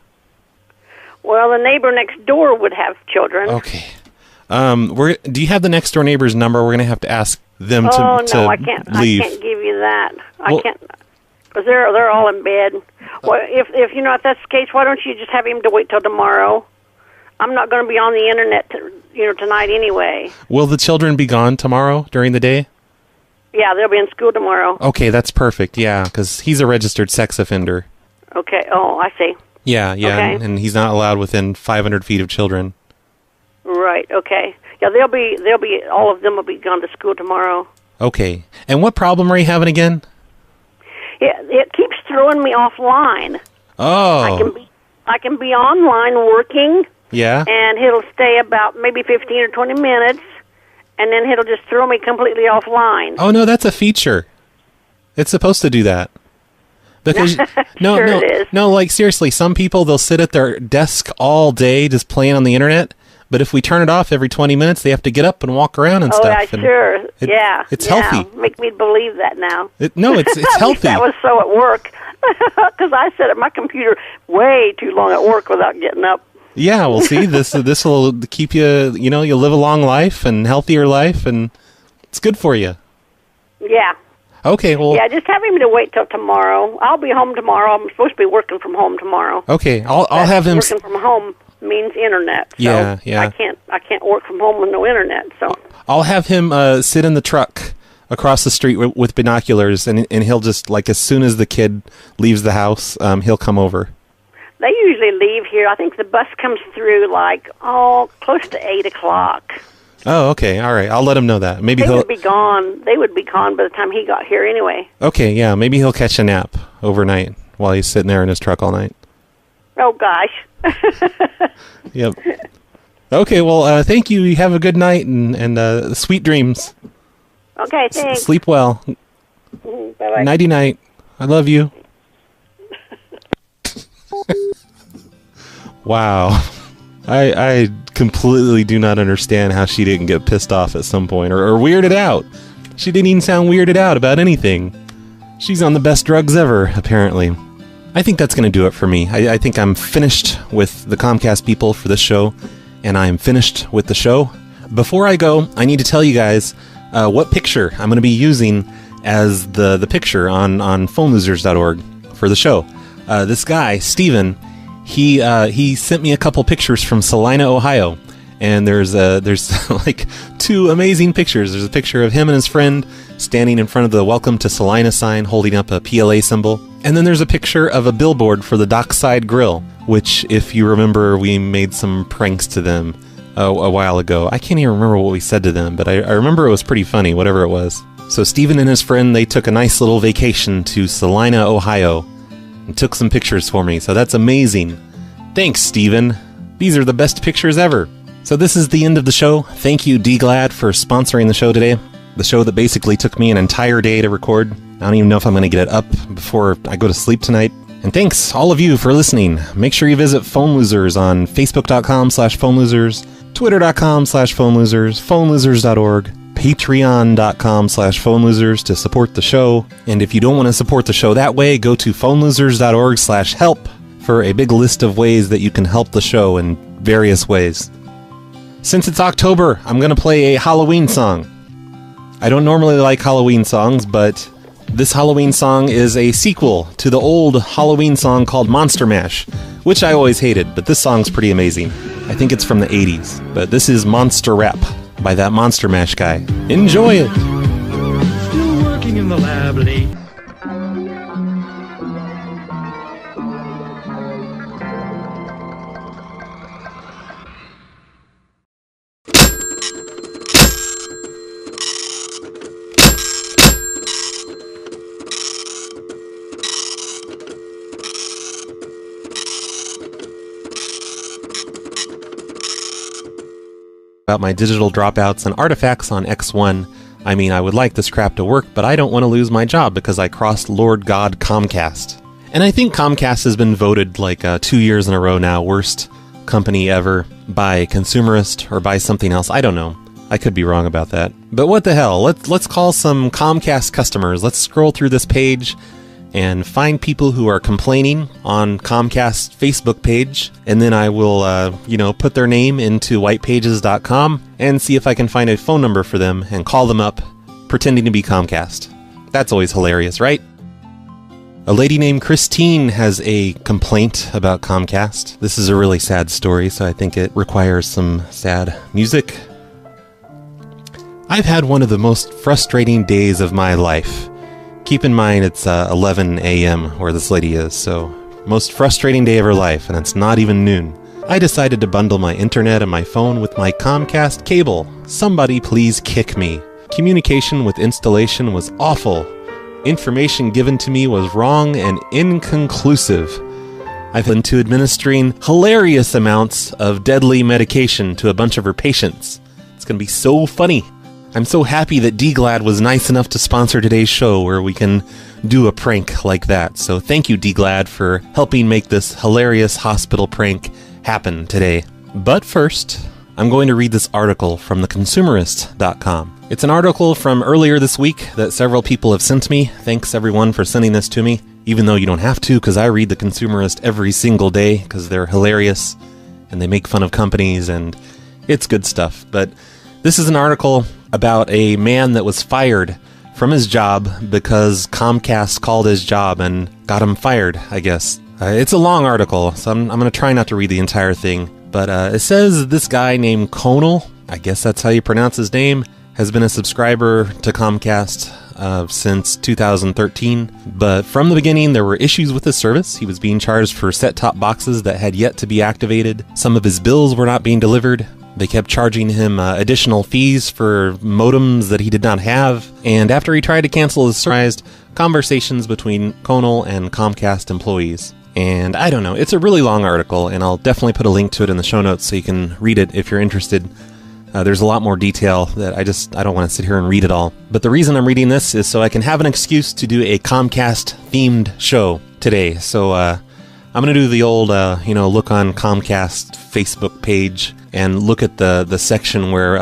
Well, the neighbor next door would have children. Okay. Do you have the next door neighbor's number? We're gonna have to ask them to I can't. leave. I can't give you that. I can't because they're all in bed. Well, if that's the case, why don't you just have him to wait till tomorrow? I'm not going to be on the internet, tonight anyway. Will the children be gone tomorrow during the day? Yeah, they'll be in school tomorrow. Okay, that's perfect. Yeah, because he's a registered sex offender. Okay. Oh, I see. Yeah, okay. and he's not allowed within 500 feet of children. Right. Okay. Yeah, all of them will be gone to school tomorrow. Okay. And what problem are you having again? It keeps throwing me offline. Oh. I can be online working. Yeah. And it'll stay about maybe 15 or 20 minutes, and then it'll just throw me completely offline. Oh, no, that's a feature. It's supposed to do that. Because Sure it is. no, like seriously, some people they'll sit at their desk all day just playing on the internet. But if we turn it off every 20 minutes, they have to get up and walk around and Oh, stuff. yeah, and sure. it's yeah. healthy. Make me believe that now. No, it's I wish healthy. that was so at work. Because I sit at my computer way too long at work without getting up. Yeah, well, see, this will keep you, you'll live a long life and healthier life, and it's good for you. Yeah. Okay, well. Yeah, just have him to wait till tomorrow. I'll be home tomorrow. I'm supposed to be working from home tomorrow. Okay, I'll have him. Working from home means internet. So Yeah. I can't work from home with no internet. So I'll have him sit in the truck across the street with binoculars, and he'll just, like, as soon as the kid leaves the house, he'll come over. they usually leave here. I think the bus comes through close to 8 o'clock. Oh, okay, all right. I'll let him know that. Maybe They would be gone. They would be gone by the time he got here anyway. Okay, yeah, maybe he'll catch a nap overnight while he's sitting there in his truck all night. Oh gosh. Yep. Okay, well, thank you. You have a good night and sweet dreams. Okay, thanks. Sleep well. Bye-bye. Nighty night. I love you. Wow. I completely do not understand how she didn't get pissed off at some point or weirded out. She didn't even sound weirded out about anything. She's on the best drugs ever, apparently. I think that's going to do it for me. I think I'm finished with the Comcast people for this show, and I'm finished with the show. Before I go, I need to tell you guys what picture I'm going to be using as the picture on phonelosers.org for the show. This guy, Steven, he sent me a couple pictures from Salina, Ohio, and there's like two amazing pictures. There's a picture of him and his friend standing in front of the Welcome to Salina sign holding up a PLA symbol. And then there's a picture of a billboard for the Dockside Grill, which, if you remember, we made some pranks to them a while ago. I can't even remember what we said to them, but I remember it was pretty funny, whatever it was. So Steven and his friend, they took a nice little vacation to Salina, Ohio, and took some pictures for me, so that's amazing. Thanks, Steven. These are the best pictures ever. So this is the end of the show. Thank you, D-Glad, for sponsoring the show today. The show that basically took me an entire day to record. I don't even know if I'm going to get it up before I go to sleep tonight. And thanks, all of you, for listening. Make sure you visit Phone Losers on Facebook.com/PhoneLosers, Twitter.com/PhoneLosers, PhoneLosers.org, Patreon.com/PhoneLosers to support the show. And if you don't want to support the show that way, go to PhoneLosers.org/help for a big list of ways that you can help the show in various ways. Since it's October, I'm going to play a Halloween song. I don't normally like Halloween songs, but this Halloween song is a sequel to the old Halloween song called Monster Mash, which I always hated, but this song's pretty amazing. I think it's from the 80s, but this is Monster Rap by that Monster Mash guy. Enjoy it! Still working in the lab late. About my digital dropouts and artifacts on X1. I mean, I would like this crap to work, but I don't want to lose my job because I crossed Lord God Comcast. And I think Comcast has been voted 2 years in a row now worst company ever by Consumerist or by something else. I don't know. I could be wrong about that. But what the hell? Let's call some Comcast customers. Let's scroll through this page and find people who are complaining on Comcast's Facebook page, and then I will, put their name into whitepages.com and see if I can find a phone number for them and call them up, pretending to be Comcast. That's always hilarious, right? A lady named Christine has a complaint about Comcast. This is a really sad story, so I think it requires some sad music. I've had one of the most frustrating days of my life. Keep in mind it's 11 a.m. where this lady is, so most frustrating day of her life, and it's not even noon. I decided to bundle my internet and my phone with my Comcast cable. Somebody please kick me. Communication with installation was awful. Information given to me was wrong and inconclusive. I've been to administering hilarious amounts of deadly medication to a bunch of her patients. It's going to be so funny. I'm so happy that D-Glad was nice enough to sponsor today's show where we can do a prank like that. So thank you, D-Glad, for helping make this hilarious hospital prank happen today. But first, I'm going to read this article from theconsumerist.com. It's an article from earlier this week that several people have sent me. Thanks everyone for sending this to me, even though you don't have to, because I read The Consumerist every single day because they're hilarious and they make fun of companies and it's good stuff. But this is an article about a man that was fired from his job because Comcast called his job and got him fired, I guess. It's a long article, so I'm going to try not to read the entire thing. But it says this guy named Conal, I guess that's how you pronounce his name, has been a subscriber to Comcast since 2013. But from the beginning, there were issues with his service. He was being charged for set-top boxes that had yet to be activated. Some of his bills were not being delivered. They kept charging him additional fees for modems that he did not have. And after he tried to cancel his service, conversations between Conal and Comcast employees. And I don't know, it's a really long article, and I'll definitely put a link to it in the show notes so you can read it if you're interested. There's a lot more detail that I don't want to sit here and read it all. But the reason I'm reading this is so I can have an excuse to do a Comcast-themed show today. So I'm going to do the old, look on Comcast Facebook page and look at the section where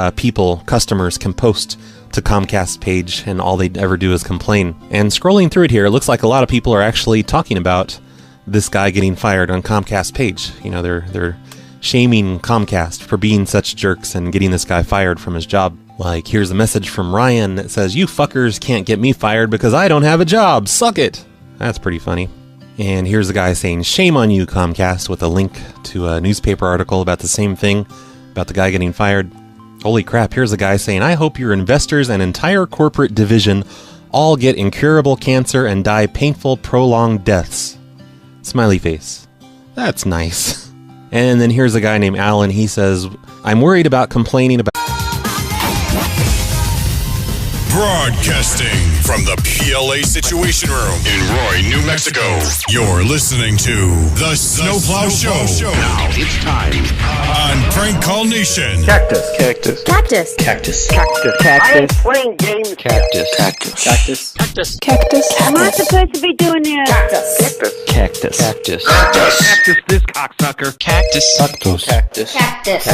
customers can post to Comcast page, and all they ever do is complain. And scrolling through it here, it looks like a lot of people are actually talking about this guy getting fired on Comcast page. You know, they're shaming Comcast for being such jerks and getting this guy fired from his job. Like, here's a message from Ryan that says, "You fuckers can't get me fired because I don't have a job. Suck it." That's pretty funny. And here's a guy saying, "Shame on you, Comcast," with a link to a newspaper article about the same thing, about the guy getting fired. Holy crap, here's a guy saying, "I hope your investors and entire corporate division all get incurable cancer and die painful, prolonged deaths." Smiley face. That's nice. And then here's a guy named Alan. He says, "I'm worried about complaining about..." Broadcasting from the PLA Situation Room in Roy, New Mexico. You're listening to The Snowplow Show. Now it's time on Prank Call Nation. Cactus. Cactus. Cactus. Cactus. Cactus. I ain't playing games. Cactus. Cactus. Cactus. Cactus. Cactus. Am I supposed to be doing this? Cactus. Cactus. Cactus. Cactus. This cocksucker. Cactus. Cactus. Cactus. Cactus.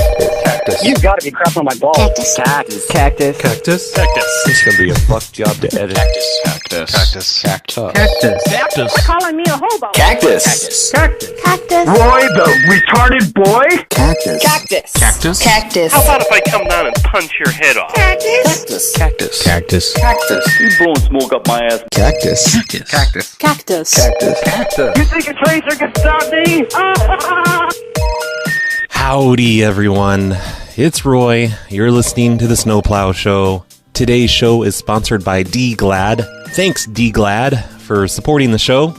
Cactus. You've got to be crapping on my balls. Cactus. Cactus. Cactus. Cactus. Cactus. It's gonna be a fuck job to edit. Cactus. Cactus. Cactus. Cactus. Cactus. Cactus. Cactus. Calling me a hobo. Cactus. Cactus. Cactus. Cactus. Roy, the retarded boy. Cactus. Cactus. Cactus. Cactus. How about if I come down and punch your head off? Cactus. Cactus. Cactus. Cactus. You blowing smoke up my ass. Cactus. Cactus. Cactus. Cactus. Cactus. Cactus. You think a tracer can stop me? Howdy, everyone. It's Roy. You're listening to The Snowplow Show. Today's show is sponsored by D-Glad. Thanks, D-Glad, for supporting the show.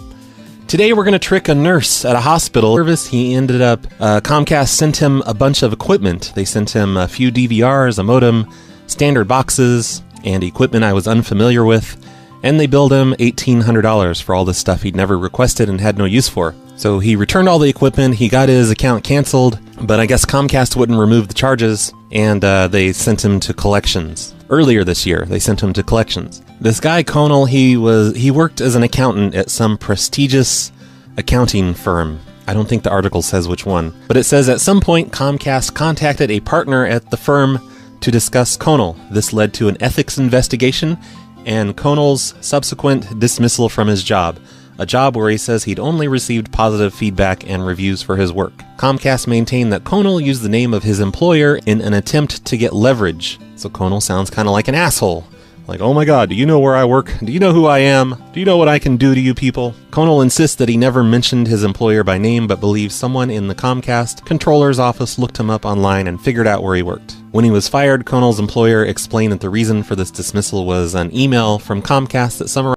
Today we're going to trick a nurse at a hospital service. He ended up, Comcast sent him a bunch of equipment. They sent him a few DVRs, a modem, standard boxes, and equipment I was unfamiliar with. And they billed him $1,800 for all this stuff he'd never requested and had no use for. So he returned all the equipment, he got his account canceled, but I guess Comcast wouldn't remove the charges, and they sent him to collections. Earlier this year, they sent him to collections. This guy, Conal, he worked as an accountant at some prestigious accounting firm. I don't think the article says which one. But it says at some point, Comcast contacted a partner at the firm to discuss Conal. This led to an ethics investigation and Conal's subsequent dismissal from his job. A job where he says he'd only received positive feedback and reviews for his work. Comcast maintained that Conal used the name of his employer in an attempt to get leverage. So Conal sounds kind of like an asshole. Like, oh my god, do you know where I work? Do you know who I am? Do you know what I can do to you people? Conal insists that he never mentioned his employer by name, but believes someone in the Comcast controller's office looked him up online and figured out where he worked. When he was fired, Conal's employer explained that the reason for this dismissal was an email from Comcast that summarized